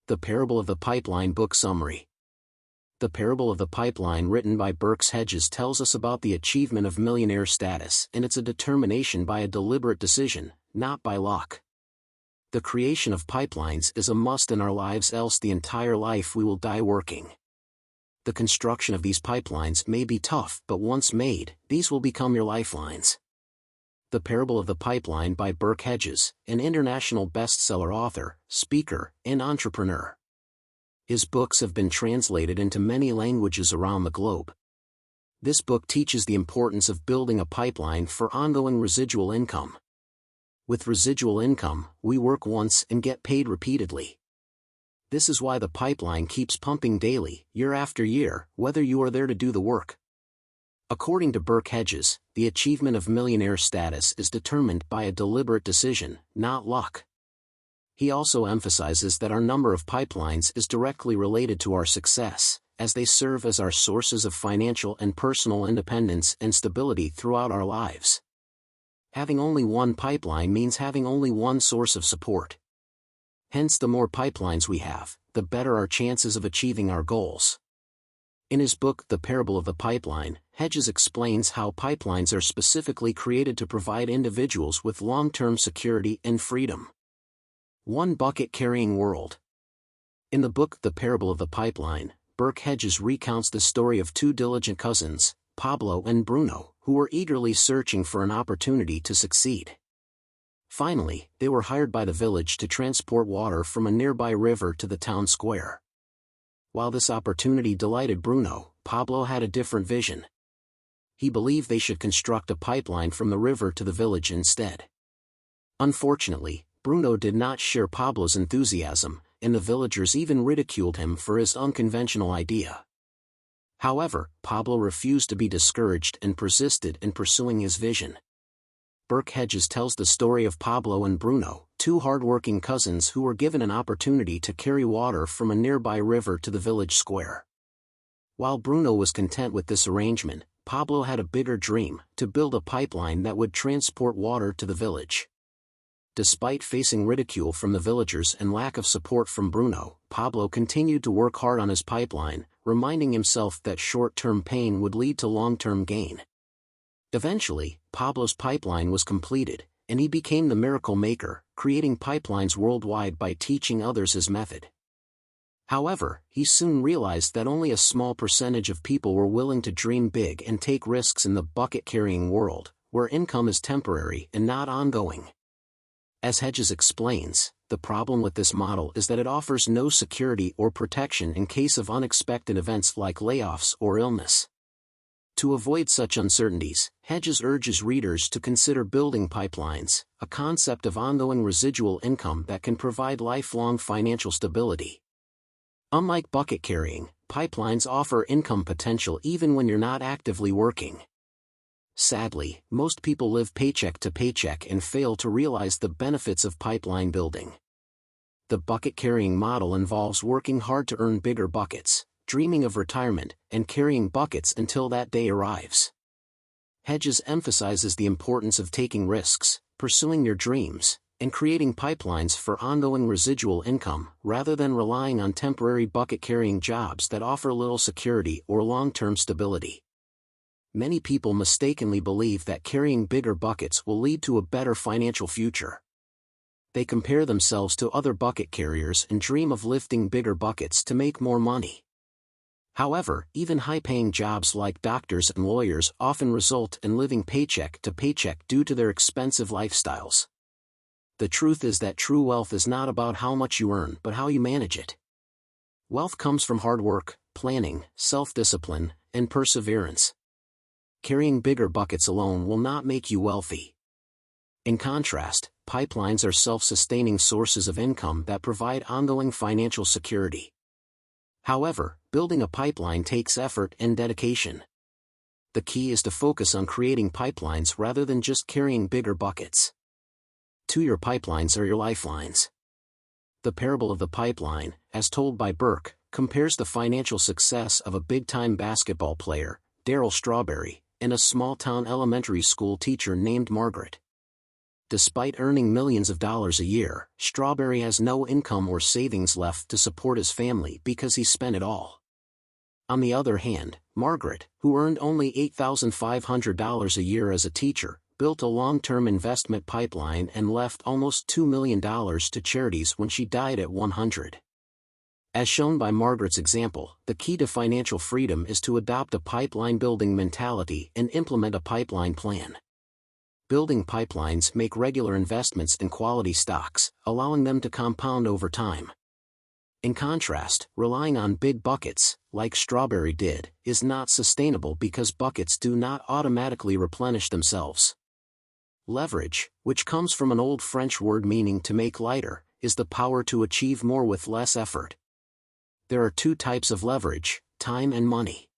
The Parable of the Pipeline Book Summary. The Parable of the Pipeline, written by Burks Hedges, tells us about the achievement of millionaire status, and it's a determination by a deliberate decision, not by luck. The creation of pipelines is a must in our lives, else the entire life we will die working. The construction of these pipelines may be tough, but once made, these will become your lifelines. The Parable of the Pipeline by Burke Hedges, an international bestseller author, speaker, and entrepreneur. His books have been translated into many languages around the globe. This book teaches the importance of building a pipeline for ongoing residual income. With residual income, we work once and get paid repeatedly. This is why the pipeline keeps pumping daily, year after year, whether you are there to do the work. According to Burke Hedges, the achievement of millionaire status is determined by a deliberate decision, not luck. He also emphasizes that our number of pipelines is directly related to our success, as they serve as our sources of financial and personal independence and stability throughout our lives. Having only one pipeline means having only one source of support. Hence, the more pipelines we have, the better our chances of achieving our goals. In his book, The Parable of the Pipeline, Hedges explains how pipelines are specifically created to provide individuals with long-term security and freedom. One bucket-carrying world. In the book The Parable of the Pipeline, Burke Hedges recounts the story of two diligent cousins, Pablo and Bruno, who were eagerly searching for an opportunity to succeed. Finally, they were hired by the village to transport water from a nearby river to the town square. While this opportunity delighted Bruno, Pablo had a different vision. He believed they should construct a pipeline from the river to the village instead. Unfortunately, Bruno did not share Pablo's enthusiasm, and the villagers even ridiculed him for his unconventional idea. However, Pablo refused to be discouraged and persisted in pursuing his vision. Burke Hedges tells the story of Pablo and Bruno, two hard-working cousins who were given an opportunity to carry water from a nearby river to the village square. While Bruno was content with this arrangement, Pablo had a bigger dream, to build a pipeline that would transport water to the village. Despite facing ridicule from the villagers and lack of support from Bruno, Pablo continued to work hard on his pipeline, reminding himself that short-term pain would lead to long-term gain. Eventually, Pablo's pipeline was completed, and he became the miracle maker, creating pipelines worldwide by teaching others his method. However, he soon realized that only a small percentage of people were willing to dream big and take risks in the bucket-carrying world, where income is temporary and not ongoing. As Hedges explains, the problem with this model is that it offers no security or protection in case of unexpected events like layoffs or illness. To avoid such uncertainties, Hedges urges readers to consider building pipelines, a concept of ongoing residual income that can provide lifelong financial stability. Unlike bucket carrying, pipelines offer income potential even when you're not actively working. Sadly, most people live paycheck to paycheck and fail to realize the benefits of pipeline building. The bucket-carrying model involves working hard to earn bigger buckets, dreaming of retirement, and carrying buckets until that day arrives. Hedges emphasizes the importance of taking risks, pursuing your dreams, and creating pipelines for ongoing residual income, rather than relying on temporary bucket-carrying jobs that offer little security or long-term stability. Many people mistakenly believe that carrying bigger buckets will lead to a better financial future. They compare themselves to other bucket carriers and dream of lifting bigger buckets to make more money. However, even high-paying jobs like doctors and lawyers often result in living paycheck to paycheck due to their expensive lifestyles. The truth is that true wealth is not about how much you earn but how you manage it. Wealth comes from hard work, planning, self-discipline, and perseverance. Carrying bigger buckets alone will not make you wealthy. In contrast, pipelines are self-sustaining sources of income that provide ongoing financial security. However, building a pipeline takes effort and dedication. The key is to focus on creating pipelines rather than just carrying bigger buckets. Your pipelines are your lifelines. The Parable of the Pipeline, as told by Burke, compares the financial success of a big-time basketball player, Darryl Strawberry, and a small-town elementary school teacher named Margaret. Despite earning millions of dollars a year, Strawberry has no income or savings left to support his family because he spent it all. On the other hand, Margaret, who earned only $8,500 a year as a teacher, built a long-term investment pipeline and left almost $2 million to charities when she died at 100. As shown by Margaret's example, the key to financial freedom is to adopt a pipeline-building mentality and implement a pipeline plan. Building pipelines make regular investments in quality stocks, allowing them to compound over time. In contrast, relying on big buckets, like Strawberry did, is not sustainable because buckets do not automatically replenish themselves. Leverage, which comes from an old French word meaning to make lighter, is the power to achieve more with less effort. There are two types of leverage: time and money.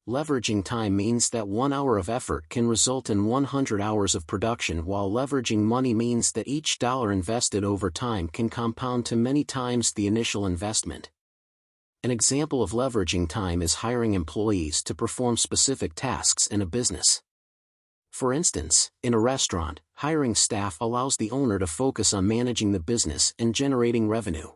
Leveraging time means that 1 hour of effort can result in 100 hours of production, while leveraging money means that each dollar invested over time can compound to many times the initial investment. An example of leveraging time is hiring employees to perform specific tasks in a business. For instance, in a restaurant, hiring staff allows the owner to focus on managing the business and generating revenue.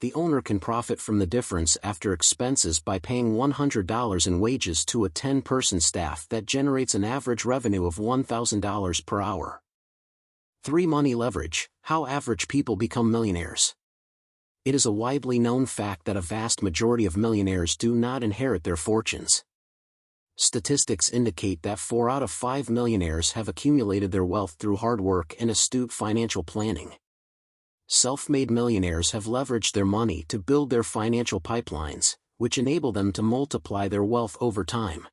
The owner can profit from the difference after expenses by paying $100 in wages to a 10-person staff that generates an average revenue of $1,000 per hour. 3. Money leverage: how average people become millionaires. It is a widely known fact that a vast majority of millionaires do not inherit their fortunes. Statistics indicate that 4 out of 5 millionaires have accumulated their wealth through hard work and astute financial planning. Self-made millionaires have leveraged their money to build their financial pipelines, which enable them to multiply their wealth over time.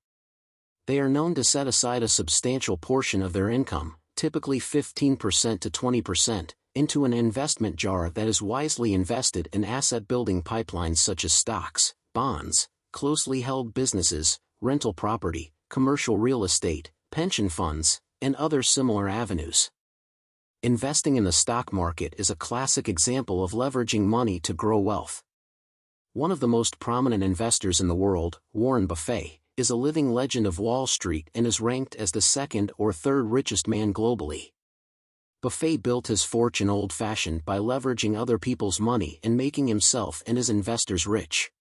They are known to set aside a substantial portion of their income, typically 15% to 20%, into an investment jar that is wisely invested in asset-building pipelines such as stocks, bonds, closely held businesses, rental property, commercial real estate, pension funds, and other similar avenues. Investing in the stock market is a classic example of leveraging money to grow wealth. One of the most prominent investors in the world, Warren Buffett, is a living legend of Wall Street and is ranked as the second or third richest man globally. Buffett built his fortune old-fashioned by leveraging other people's money and making himself and his investors rich.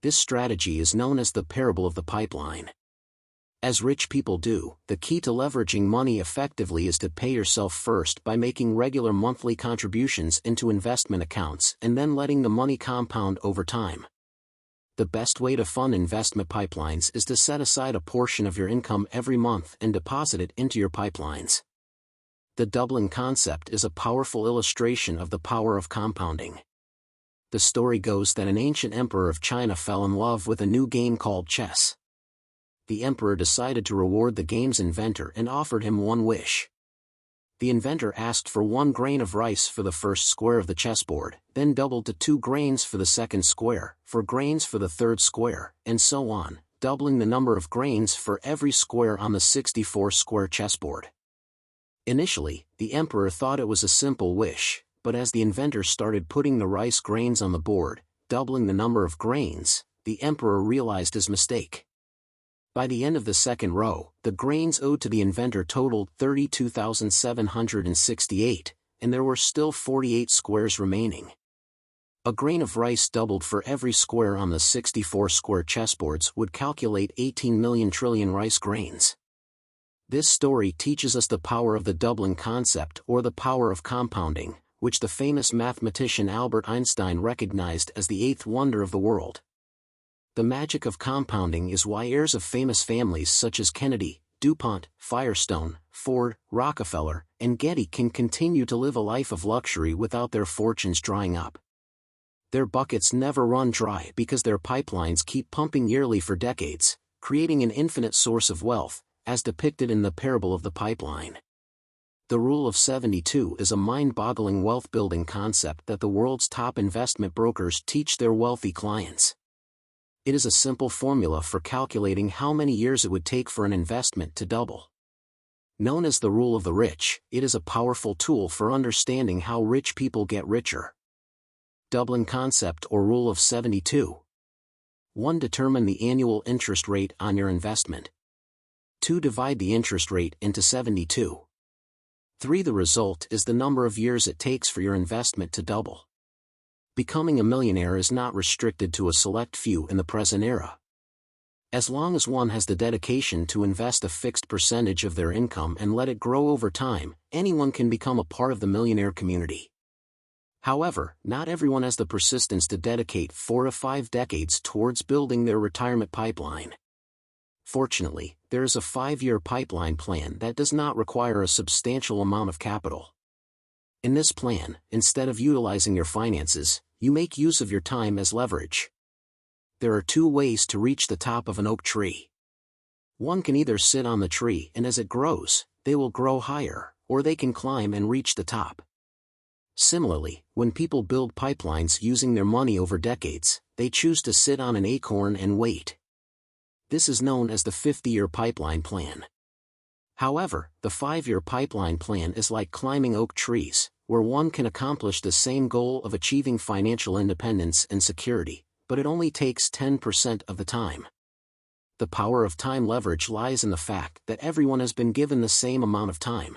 This strategy is known as the parable of the pipeline. As rich people do, the key to leveraging money effectively is to pay yourself first by making regular monthly contributions into investment accounts and then letting the money compound over time. The best way to fund investment pipelines is to set aside a portion of your income every month and deposit it into your pipelines. The doubling concept is a powerful illustration of the power of compounding. The story goes that an ancient emperor of China fell in love with a new game called chess. The emperor decided to reward the game's inventor and offered him one wish. The inventor asked for 1 grain of rice for the first square of the chessboard, then doubled to 2 grains for the second square, 4 grains for the third square, and so on, doubling the number of grains for every square on the 64-square chessboard. Initially, the emperor thought it was a simple wish, but as the inventor started putting the rice grains on the board, doubling the number of grains, the emperor realized his mistake. By the end of the second row, the grains owed to the inventor totaled 32,768, and there were still 48 squares remaining. A grain of rice doubled for every square on the 64-square chessboards would calculate 18 million trillion rice grains. This story teaches us the power of the doubling concept or the power of compounding, which the famous mathematician Albert Einstein recognized as the 8th wonder of the world. The magic of compounding is why heirs of famous families such as Kennedy, DuPont, Firestone, Ford, Rockefeller, and Getty can continue to live a life of luxury without their fortunes drying up. Their buckets never run dry because their pipelines keep pumping yearly for decades, creating an infinite source of wealth, as depicted in the parable of the pipeline. The Rule of 72 is a mind-boggling wealth-building concept that the world's top investment brokers teach their wealthy clients. It is a simple formula for calculating how many years it would take for an investment to double. Known as the Rule of the Rich, it is a powerful tool for understanding how rich people get richer. Doubling concept or Rule of 72. 1. Determine the annual interest rate on your investment. 2. Divide the interest rate into 72. 3. The result is the number of years it takes for your investment to double. Becoming a millionaire is not restricted to a select few in the present era. As long as one has the dedication to invest a fixed percentage of their income and let it grow over time, anyone can become a part of the millionaire community. However, not everyone has the persistence to dedicate 4 to 5 decades towards building their retirement pipeline. Fortunately, there is a 5-year pipeline plan that does not require a substantial amount of capital. In this plan, instead of utilizing your finances, you make use of your time as leverage. There are 2 ways to reach the top of an oak tree. One can either sit on the tree and as it grows, they will grow higher, or they can climb and reach the top. Similarly, when people build pipelines using their money over decades, they choose to sit on an acorn and wait. This is known as the 50-year pipeline plan. However, the 5-year pipeline plan is like climbing oak trees, where one can accomplish the same goal of achieving financial independence and security, but it only takes 10% of the time. The power of time leverage lies in the fact that everyone has been given the same amount of time.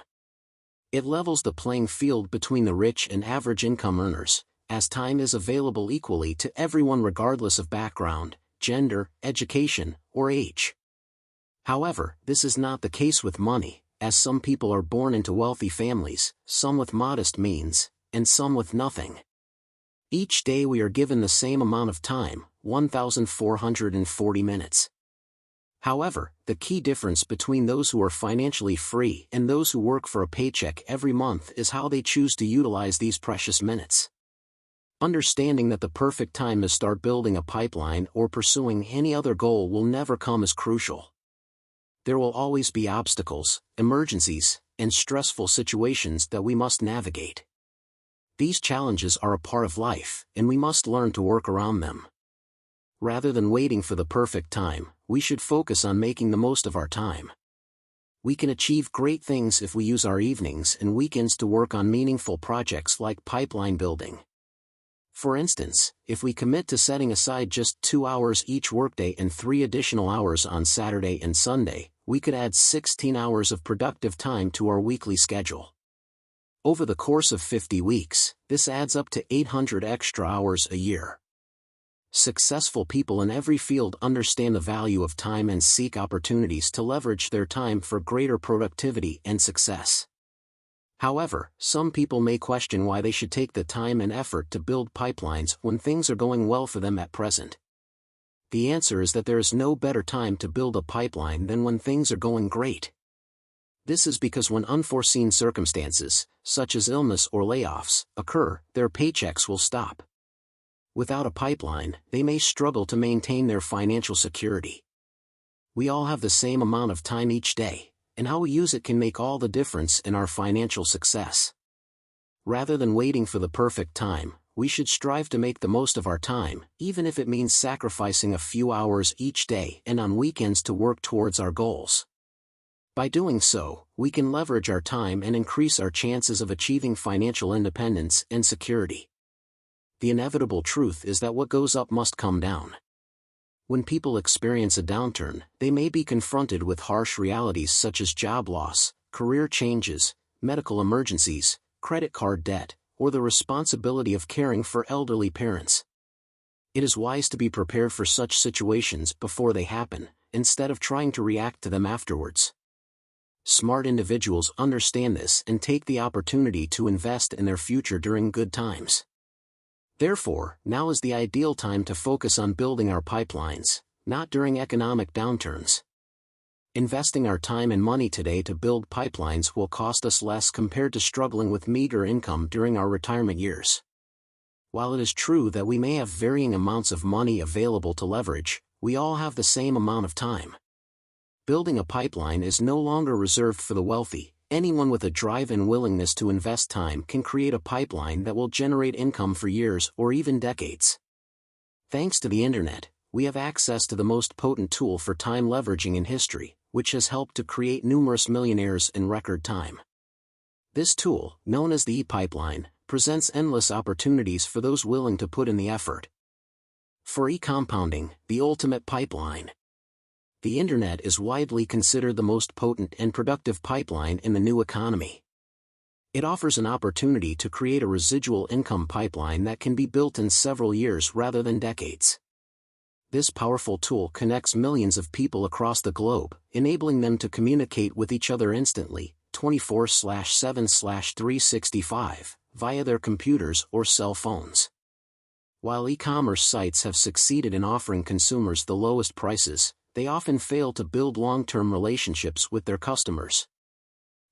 It levels the playing field between the rich and average income earners, as time is available equally to everyone regardless of background, gender, education, or age. However, this is not the case with money, as some people are born into wealthy families, some with modest means, and some with nothing. Each day we are given the same amount of time, 1,440 minutes. However, the key difference between those who are financially free and those who work for a paycheck every month is how they choose to utilize these precious minutes. Understanding that the perfect time to start building a pipeline or pursuing any other goal will never come is crucial. There will always be obstacles, emergencies, and stressful situations that we must navigate. These challenges are a part of life, and we must learn to work around them. Rather than waiting for the perfect time, we should focus on making the most of our time. We can achieve great things if we use our evenings and weekends to work on meaningful projects like pipeline building. For instance, if we commit to setting aside just 2 hours each workday and 3 additional hours on Saturday and Sunday, we could add 16 hours of productive time to our weekly schedule. Over the course of 50 weeks, this adds up to 800 extra hours a year. Successful people in every field understand the value of time and seek opportunities to leverage their time for greater productivity and success. However, some people may question why they should take the time and effort to build pipelines when things are going well for them at present. The answer is that there is no better time to build a pipeline than when things are going great. This is because when unforeseen circumstances, such as illness or layoffs, occur, their paychecks will stop. Without a pipeline, they may struggle to maintain their financial security. We all have the same amount of time each day, and how we use it can make all the difference in our financial success. Rather than waiting for the perfect time, we should strive to make the most of our time, even if it means sacrificing a few hours each day and on weekends to work towards our goals. By doing so, we can leverage our time and increase our chances of achieving financial independence and security. The inevitable truth is that what goes up must come down. When people experience a downturn, they may be confronted with harsh realities such as job loss, career changes, medical emergencies, credit card debt, or the responsibility of caring for elderly parents. It is wise to be prepared for such situations before they happen, instead of trying to react to them afterwards. Smart individuals understand this and take the opportunity to invest in their future during good times. Therefore, now is the ideal time to focus on building our pipelines, not during economic downturns. Investing our time and money today to build pipelines will cost us less compared to struggling with meager income during our retirement years. While it is true that we may have varying amounts of money available to leverage, we all have the same amount of time. Building a pipeline is no longer reserved for the wealthy. Anyone with a drive and willingness to invest time can create a pipeline that will generate income for years or even decades. Thanks to the internet, we have access to the most potent tool for time leveraging in history, which has helped to create numerous millionaires in record time. This tool, known as the e-pipeline, presents endless opportunities for those willing to put in the effort. For e-compounding, the ultimate pipeline. The internet is widely considered the most potent and productive pipeline in the new economy. It offers an opportunity to create a residual income pipeline that can be built in several years rather than decades. This powerful tool connects millions of people across the globe, enabling them to communicate with each other instantly, 24/7/365, via their computers or cell phones. While e-commerce sites have succeeded in offering consumers the lowest prices, they often fail to build long-term relationships with their customers.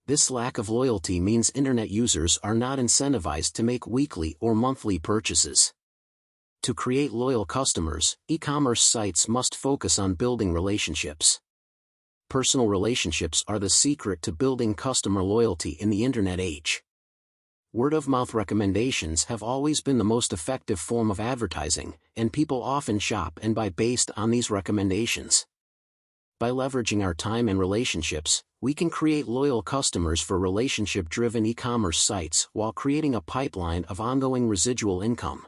This lack of loyalty means internet users are not incentivized to make weekly or monthly purchases. To create loyal customers, e-commerce sites must focus on building relationships. Personal relationships are the secret to building customer loyalty in the internet age. Word-of-mouth recommendations have always been the most effective form of advertising, and people often shop and buy based on these recommendations. By leveraging our time and relationships, we can create loyal customers for relationship-driven e-commerce sites while creating a pipeline of ongoing residual income.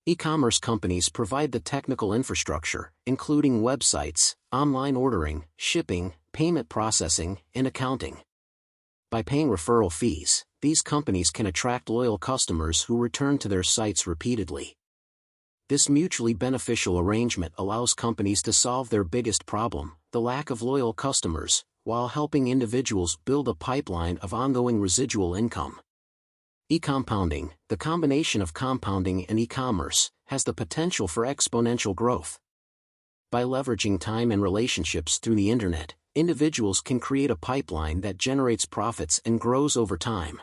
E-commerce companies provide the technical infrastructure, including websites, online ordering, shipping, payment processing, and accounting. By paying referral fees, these companies can attract loyal customers who return to their sites repeatedly. This mutually beneficial arrangement allows companies to solve their biggest problem, the lack of loyal customers, while helping individuals build a pipeline of ongoing residual income. E-compounding, the combination of compounding and e-commerce, has the potential for exponential growth. By leveraging time and relationships through the internet, individuals can create a pipeline that generates profits and grows over time.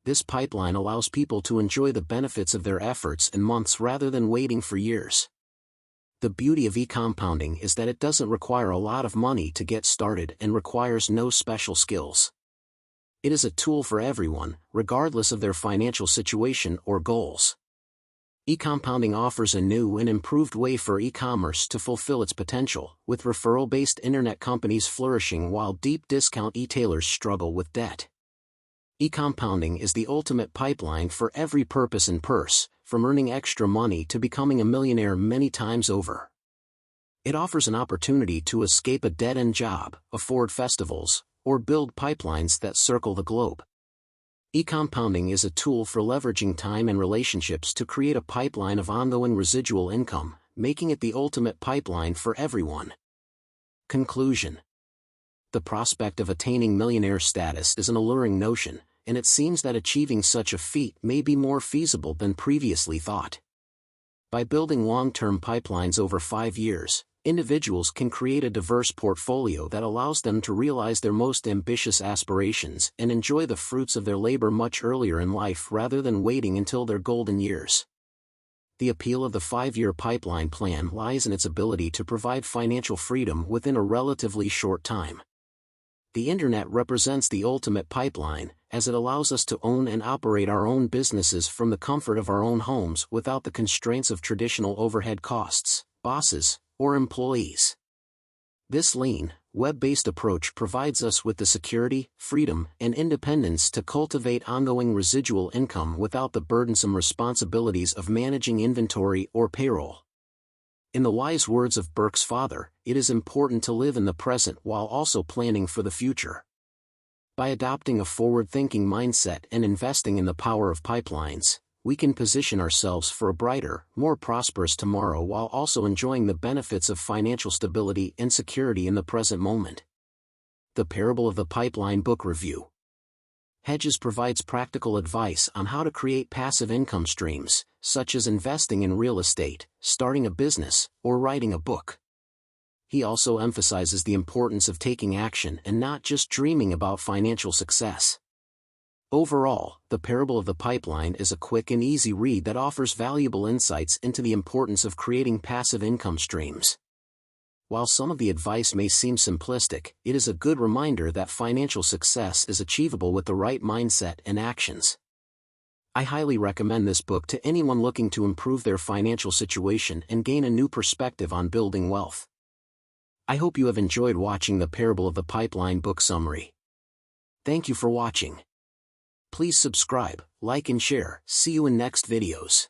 This pipeline allows people to enjoy the benefits of their efforts in months rather than waiting for years. The beauty of e-compounding is that it doesn't require a lot of money to get started and requires no special skills. It is a tool for everyone, regardless of their financial situation or goals. E-compounding offers a new and improved way for e-commerce to fulfill its potential, with referral-based internet companies flourishing while deep discount e-tailers struggle with debt. E-compounding is the ultimate pipeline for every purpose and purse, from earning extra money to becoming a millionaire many times over. It offers an opportunity to escape a dead-end job, afford festivals, or build pipelines that circle the globe. E-compounding is a tool for leveraging time and relationships to create a pipeline of ongoing residual income, making it the ultimate pipeline for everyone. Conclusion. The prospect of attaining millionaire status is an alluring notion, and it seems that achieving such a feat may be more feasible than previously thought. By building long-term pipelines over 5 years, individuals can create a diverse portfolio that allows them to realize their most ambitious aspirations and enjoy the fruits of their labor much earlier in life rather than waiting until their golden years. The appeal of the 5-year pipeline plan lies in its ability to provide financial freedom within a relatively short time. The internet represents the ultimate pipeline, as it allows us to own and operate our own businesses from the comfort of our own homes without the constraints of traditional overhead costs, bosses, or employees. This lean, web-based approach provides us with the security, freedom, and independence to cultivate ongoing residual income without the burdensome responsibilities of managing inventory or payroll. In the wise words of Burke's father, it is important to live in the present while also planning for the future. By adopting a forward-thinking mindset and investing in the power of pipelines, we can position ourselves for a brighter, more prosperous tomorrow while also enjoying the benefits of financial stability and security in the present moment. The Parable of the Pipeline Book Review. Hedges provides practical advice on how to create passive income streams, such as investing in real estate, starting a business, or writing a book. He also emphasizes the importance of taking action and not just dreaming about financial success. Overall, The Parable of the Pipeline is a quick and easy read that offers valuable insights into the importance of creating passive income streams. While some of the advice may seem simplistic, it is a good reminder that financial success is achievable with the right mindset and actions. I highly recommend this book to anyone looking to improve their financial situation and gain a new perspective on building wealth. I hope you have enjoyed watching The Parable of the Pipeline book summary. Thank you for watching. Please subscribe, like and share. See you in next videos.